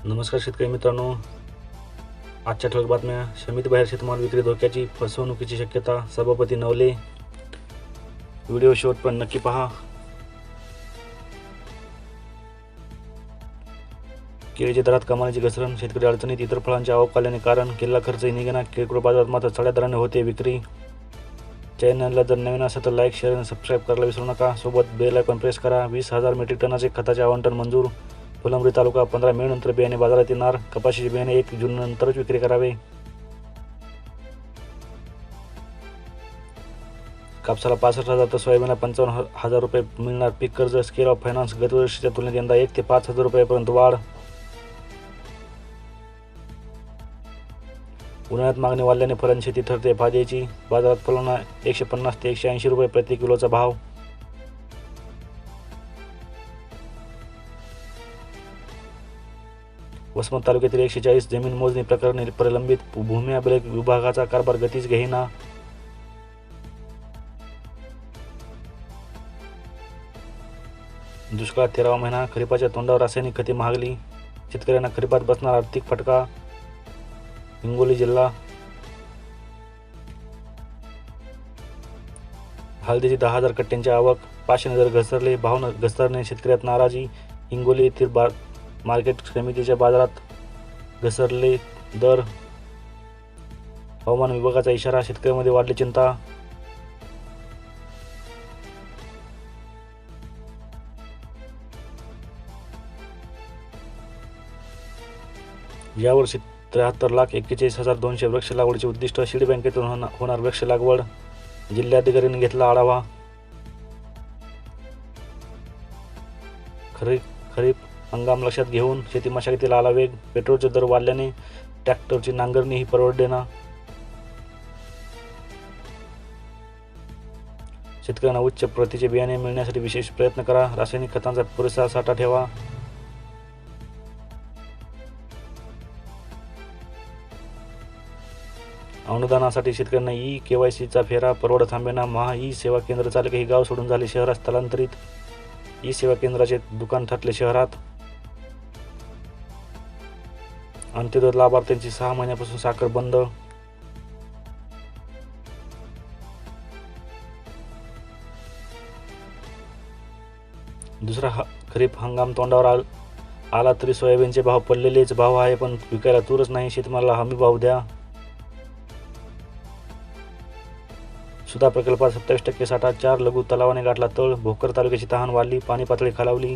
नमस्कार शेतकरी मित्रांनो, आजच्या ठळक बातम्या. समिती बाहेर शेतमाल विक्री धोक्याची, फसवणुकीची शक्यता, सभापती नवले. व्हिडिओ शेवटपर्यंत नक्की पहा. केळीच्या दरात कमालीची घसरण, शेतकरी अडचणीत, इतर फळांच्या आवक आल्याने कारण, केलेला खर्चही निघेना. किरकोळ बाजारात मात्र चढ्या दराने होते विक्री. चॅनलला जर नवीन असेल तर लाईक, शेअर आणि सबस्क्राईब करायला विसरू नका. सोबत बेल आयकॉन प्रेस करा. 20,000 मेट्रिक टनाचे खताचे आवंटन मंजूर. फुलंब्री तालुका. 15 मे नंतर बियाणे बाजारात येणार. कपाशीचे बियाणे 1 जून नंतरच विक्री करावे. कापसाला 65,000 तर सोयाबीनला 55,000 रुपये मिळणार. पीक कर्ज स्केल ऑफ फायनान्स गतवर्षीच्या तुलनेत यंदा 1 ते 5,000 रुपयापर्यंत वाढ. उन्हाळ्यात मागणी वाढल्याने फळांची शेती ठरते फायद्याची. बाजारात फळांना 150 ते 180 रुपये प्रति किलोचा भाव. वसमत तालुक्यातील 140 जमीन मोजणी प्रकरणी प्रलंबित. भूमी अभिलेख विभागाचा कारभार गतीच घेईना. दुष्काळात 13वा महिना. खरीपाच्या तोंडावर रासायनिक खते महागली. शेतकऱ्यांना खरीपात बसणार आर्थिक फटका. हिंगोली जिल्हा. हळदीची 10,000 कट्ट्यांची आवक. पाचशे दर घसरले. भाव घसरणे शेतकऱ्यात नाराजी. हिंगोली येथील मार्केट समितीच्या बाजारात घसरले दर. हवामान विभागाचा इशारा. शेतकऱ्यांमध्ये वाढली चिंता. यावर्षी 73,41,200 वृक्ष लागवडीचे उद्दिष्ट. सीड बँकेतून होणार वृक्ष लागवड. जिल्हाधिकाऱ्यांनी घेतला आढावा. खरीप हंगाम लक्षात घेऊन शेती मशागतीला आला वेग. पेट्रोलचे दर वाढल्याने ट्रॅक्टरची नांगरणीही परवडेना. शेतकऱ्यांना उच्च प्रतीचे बियाणे मिळण्यासाठी विशेष प्रयत्न करा. रासायनिक खतांचा पुरेसा साठा ठेवा. अनुदानासाठी शेतकऱ्यांना KYCचा फेरा परवडत थांबेना. महा ई सेवा केंद्र चालकही गाव सोडून झाले शहरात स्थलांतरित. ई सेवा केंद्राचे दुकान थटले शहरात. अंत्योदय लाभार्थ्यांची 6 महिन्यापासून साखर बंद. दुसरा खरीप हंगाम तोंडावर आला तरी सोयाबीनचे भाव पडलेलेच भाव आहे, पण विकायला तूरच नाही. शेतमालाला हमी भाव द्या. सुधा प्रकल्पात 27% साठा. 4 लघु तलावाने गाठला तळ. भोकर तालुक्याची तहान वाढली. पाणी पातळी खालावली.